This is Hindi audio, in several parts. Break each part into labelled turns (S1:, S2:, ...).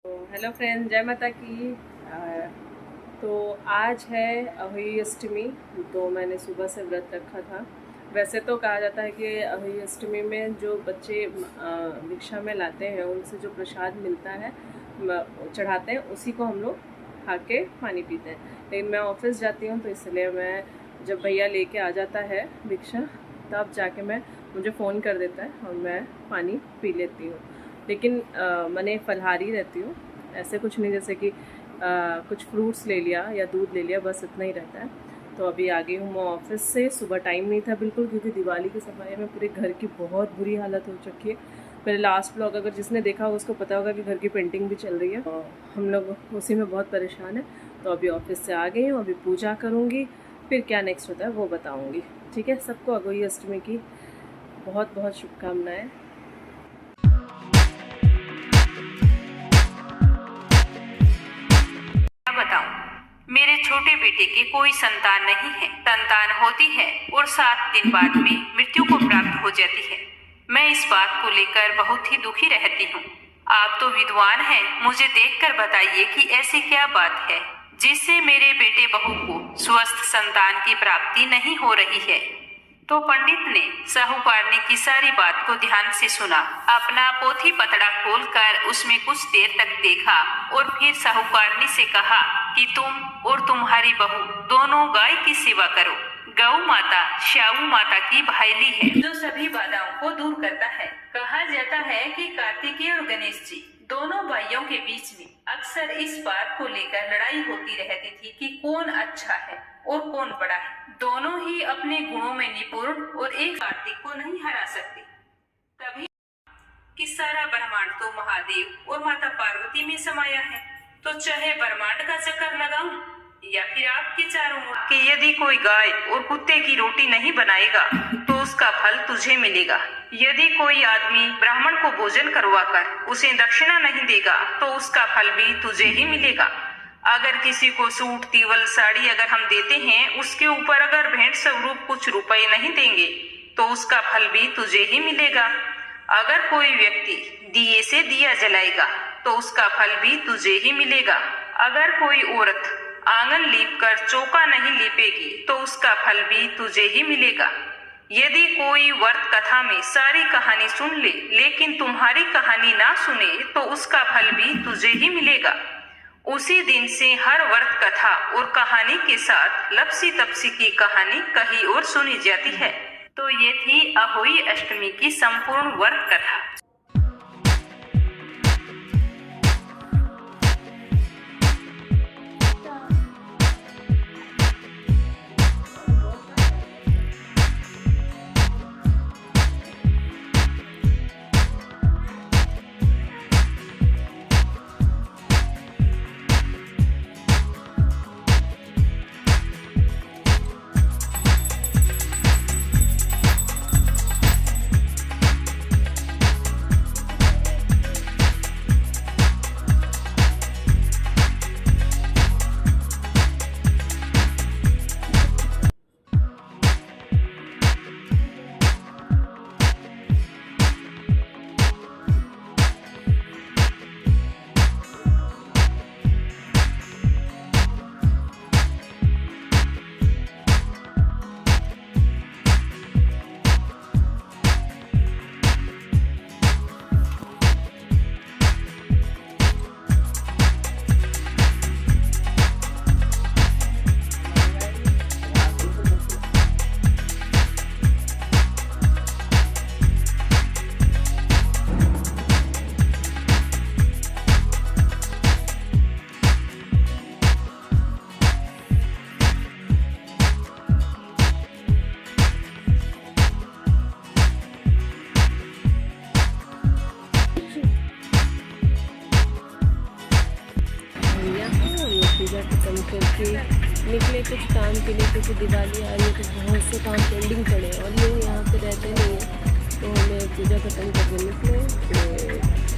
S1: हेलो फ्रेंड्स, जय माता की। तो आज है अहोई अष्टमी। तो मैंने सुबह से व्रत रखा था। वैसे तो कहा जाता है कि अहोई अष्टमी में जो बच्चे भिक्षा में लाते हैं उनसे जो प्रसाद मिलता है चढ़ाते हैं, उसी को हम लोग खा के पानी पीते हैं। लेकिन मैं ऑफिस जाती हूँ तो इसलिए मैं जब भैया लेके आ जाता है भिक्षा तब जाके मुझे फ़ोन कर देता है और मैं पानी पी लेती हूँ। लेकिन मैंने फलहारी रहती हूँ, ऐसे कुछ नहीं जैसे कि कुछ फ्रूट्स ले लिया या दूध ले लिया, बस इतना ही रहता है। तो अभी आ गई हूँ मैं ऑफिस से। सुबह टाइम नहीं था बिल्कुल, क्योंकि दिवाली की सफाई में पूरे घर की बहुत बुरी हालत हो चुकी है। मेरे लास्ट ब्लॉग अगर जिसने देखा होगा उसको पता होगा कि घर की पेंटिंग भी चल रही है और हम लोग उसी में बहुत परेशान हैं। तो अभी ऑफिस से आ गई हूँ, अभी पूजा करूँगी, फिर क्या नेक्स्ट होता है वो बताऊँगी। ठीक है, सबको अहोई अष्टमी की बहुत बहुत शुभकामनाएँ।
S2: मेरे छोटे बेटे के कोई संतान नहीं है। संतान होती है और 7 दिन बाद में मृत्यु को प्राप्त हो जाती है। मैं इस बात को लेकर बहुत ही दुखी रहती हूँ। आप तो विद्वान हैं, मुझे देखकर बताइए कि ऐसी क्या बात है जिससे मेरे बेटे बहू को स्वस्थ संतान की प्राप्ति नहीं हो रही है। तो पंडित ने साहूकारनी की सारी बात को ध्यान से सुना, अपना पोथी पतड़ा खोलकर उसमें कुछ देर तक देखा और फिर साहूकारनी से कहा कि तुम और तुम्हारी बहू दोनों गाय की सेवा करो। गौ माता श्याऊ माता की भाईली है जो सभी बाधाओं को दूर करता है। कहा जाता है कि कार्तिकेय और गणेश जी दोनों भाइयों के बीच में अक्सर इस बात को लेकर लड़ाई होती रहती थी कि कौन अच्छा है और कौन बड़ा है। दोनों ही अपने गुणों में निपुण और एक कार्तिक को नहीं हरा सकते। तभी कि सारा ब्रह्मांड तो महादेव और माता पार्वती में समाया है। तो चाहे ब्रह्मांड का चक्कर लगाऊं या फिर आपके चारों ओर कि यदि कोई गाय और कुत्ते की रोटी नहीं बनाएगा तो उसका फल तुझे मिलेगा। यदि कोई आदमी ब्राह्मण को भोजन करवाकर उसे दक्षिणा नहीं देगा तो उसका फल भी तुझे ही मिलेगा। अगर किसी को सूट तीवल साड़ी अगर हम देते हैं, उसके ऊपर अगर भेंट स्वरूप कुछ रुपए नहीं देंगे तो उसका फल भी तुझे ही मिलेगा। अगर कोई व्यक्ति दिए से दिया जलाएगा तो उसका फल भी तुझे ही मिलेगा। अगर कोई औरत आंगन लीपकर चौका नहीं लीपेगी तो उसका फल भी तुझे ही मिलेगा। यदि कोई व्रत कथा में सारी कहानी सुन ले लेकिन तुम्हारी कहानी ना सुने तो उसका फल भी तुझे ही मिलेगा। उसी दिन से हर व्रत कथा और कहानी के साथ लपसी तपसी की कहानी कहीं और सुनी जाती है। तो ये थी अहोई अष्टमी की संपूर्ण व्रत कथा।
S1: पूजा खत्म करके निकले कुछ काम के लिए, क्योंकि दिवाली आ रही है तो बहुत से काम पेंडिंग पड़े और लोग यहाँ पे रहते नहीं हैं। तो हमें पूजा खत्म करके निकले। तो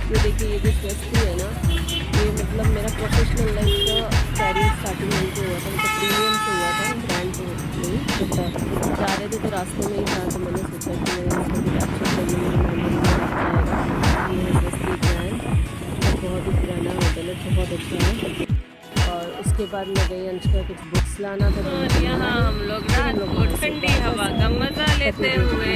S1: ये देखिए, ये जो स्वस्ति है ना, ये मतलब मेरा प्रोफेशनल लाइफ का कैरियर स्टार्टिंग में से हुआ था, मतलब प्रीमियम से हुआ था, ब्रांड से नहीं। जा रहे थे तो रास्ते में ही था, तो मैंने सोचा कि मैं इसको कैप्चर कर लूँगी। ये स्वस्ति ब्रांड बहुत ही पुराना होटल कॉलेज बहुत अच्छा है। और उसके बाद मैं गई अंश का कुछ बुक्स लाना था।
S2: और यहाँ हम लोग रात को ठंडी हवा का मजा लेते हुए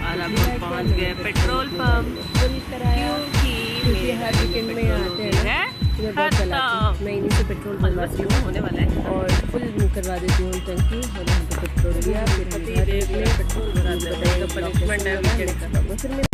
S2: और अब हम पहुँच गए पेट्रोल पंप,
S1: फुल कराया
S2: क्योंकि मेरे
S1: हर वीकेंड में आते हैं ना, तो मैं बहुत चलाती हूँ। मैं इन्हीं से पेट्रोल भरवाती हूँ
S2: होने वाला है
S1: और फुल करवा देती हूँ टंकी। और यहाँ पे पेट्रोल दिया, फिर हम घर निकले,
S2: पेट्रोल भरा
S1: बताइएगा पनिशमेंट है वीकेंड का। फिर